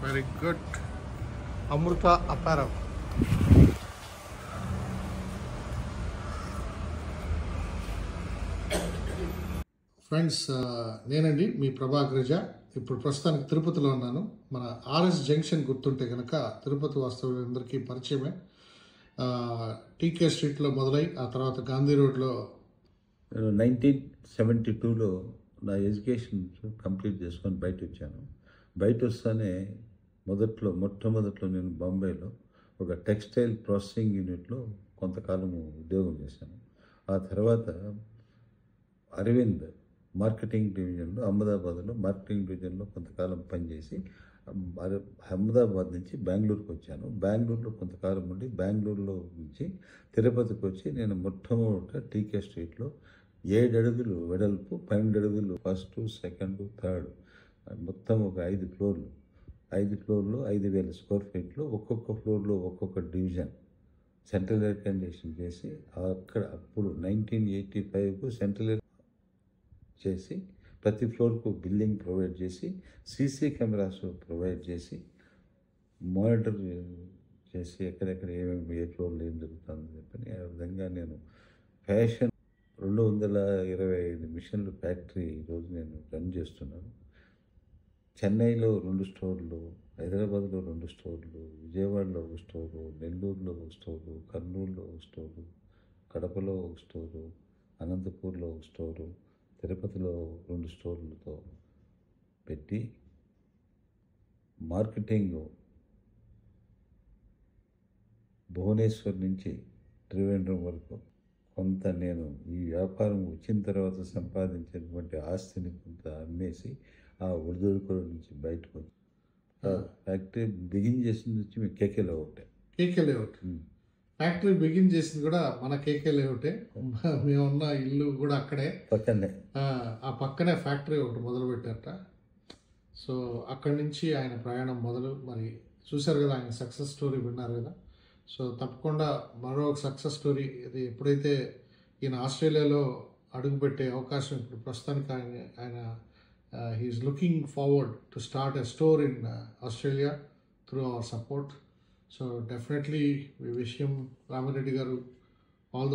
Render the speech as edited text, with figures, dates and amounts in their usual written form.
Very good. Amrutha apparel. Friends, నేనండి మీ ప్రభాకరజ. ఇప్పుడు ప్రస్తుతానికి తిరుపతిలో ఉన్నాను. మన ఆర్ఎస్ జంక్షన్ గుర్తుంటే కనుక తిరుపతి వాస్తవులందరికీ పరిచయమే. టీకే స్ట్రీట్లో మొదలై ఆ తర్వాత గాంధీ రోడ్లో 1972లో నా ఎడ్యుకేషన్ కంప్లీట్ చేసుకొని బయట వచ్చాను. బయట వస్తానే మొట్టమొదట్లో నేను బాంబేలో ఒక టెక్స్టైల్ ప్రాసెసింగ్ యూనిట్లో కొంతకాలం ఉద్యోగం చేశాను. ఆ తర్వాత అరవింద్ మార్కెటింగ్ డివిజన్లో, అహ్మదాబాద్లో మార్కెటింగ్ డివిజన్లో కొంతకాలం పనిచేసి అహ్మదాబాద్ నుంచి బెంగళూరుకి వచ్చాను. బెంగళూరులో కొంతకాలం ఉండి బెంగళూరులో నుంచి తిరుపతికి వచ్చి నేను మొట్టమొదట టీకే స్ట్రీట్లో 7 అడుగులు వెడల్పు, 12 అడుగులు ఫస్ట్, సెకండ్, థర్డ్, మొత్తం ఒక 5 ఫ్లోర్లు 5,000 స్క్వేర్ ఫీట్లో ఒక్కొక్క ఫ్లోర్లో ఒక్కొక్క డివిజన్ సెంట్రల్ ఎయిర్ కండిషన్ చేసి అప్పుడు 1985కు సెంట్రల్ ఎయిర్ చేసి ప్రతి ఫ్లోర్కు బిల్డింగ్ ప్రొవైడ్ చేసి సీసీ కెమెరాస్ ప్రొవైడ్ చేసి మానిటర్ చేసి ఎక్కడెక్కడ ఏమేమి ఏ ఫ్లోర్లో ఏం జరుగుతుందని చెప్పని ఆ విధంగా నేను ఫ్యాషన్ 225 మిషన్లు ఫ్యాక్టరీ ఈరోజు నేను రన్ చేస్తున్నాను. చెన్నైలో 2 స్టోర్లు, హైదరాబాద్లో 2 స్టోర్లు, విజయవాడలో 1 స్టోరు, నెల్లూరులో 1 స్టోరు, కర్నూలులో 1 స్టోరు, కడపలో 1 స్టోరు, అనంతపూర్లో 1 స్టోరు, తిరుపతిలో 2 స్టోర్లతో పెట్టి మార్కెటింగ్ భువనేశ్వర్ నుంచి త్రివేంద్రం వరకు కొంత నేను ఈ వ్యాపారం వచ్చిన తర్వాత సంపాదించినటువంటి ఆస్తిని కొంత అమ్మేసి ఆ ఒడిదుడుకుల నుంచి బయటకు వచ్చి ఫ్యాక్టరీ బిగిన్ చేసింది వచ్చి మీ కేకే లేఅవుట్. ఫ్యాక్టరీ బిగిన్ చేసింది కూడా మన కేకే లేఅవుటే. మేమున్న ఇల్లు కూడా అక్కడే పక్కనే, ఆ పక్కనే ఫ్యాక్టరీ ఒకటి మొదలు పెట్టారట. సో అక్కడి నుంచి ఆయన ప్రయాణం మొదలు. మరి చూశారు కదా, ఆయన సక్సెస్ స్టోరీ విన్నారు కదా. సో తప్పకుండా మరో సక్సెస్ స్టోరీ ఇది ఎప్పుడైతే ఈయన ఆస్ట్రేలియాలో అడుగుపెట్టే అవకాశం ఇప్పుడు ప్రస్తుతానికి ఆయన he's looking forward to start a store in Australia through our support. So definitely we wish him, Ramireddy గారు